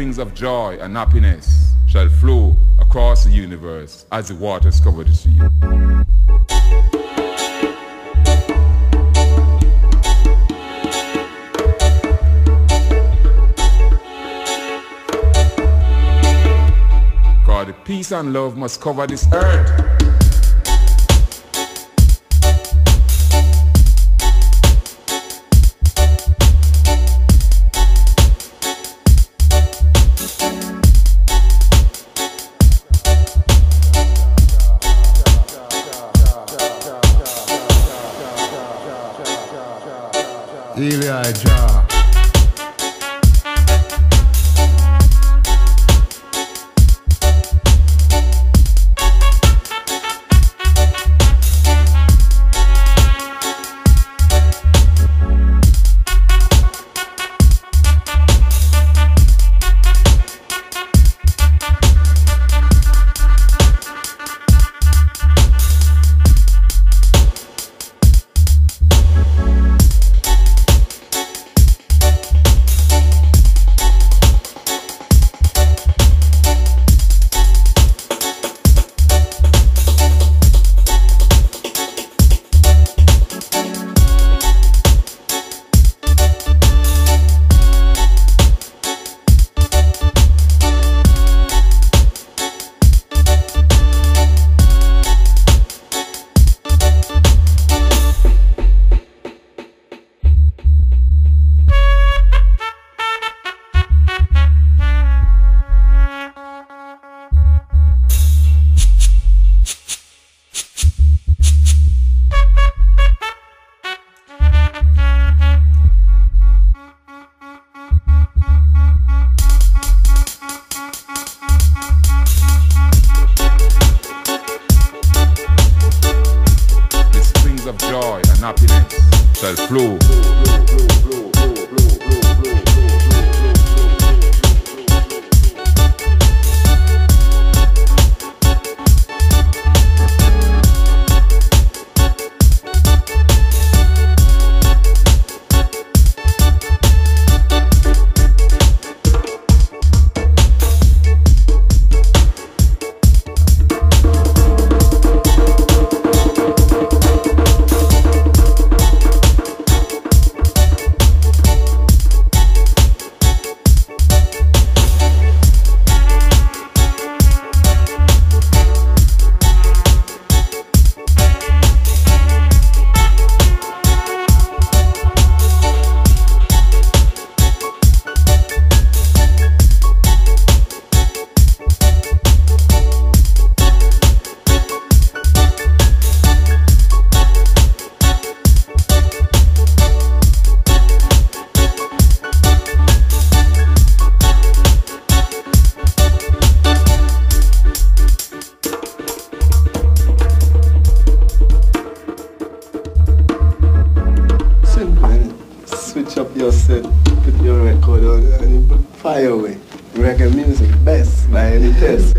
springs of joy and happiness shall flow across the universe as the waters cover the sea. God, the peace and love must cover this earth. Eli Jah. Of joy and happiness shall flow. Switch up your set, put your record on and fire away. Reggae music, best by any test.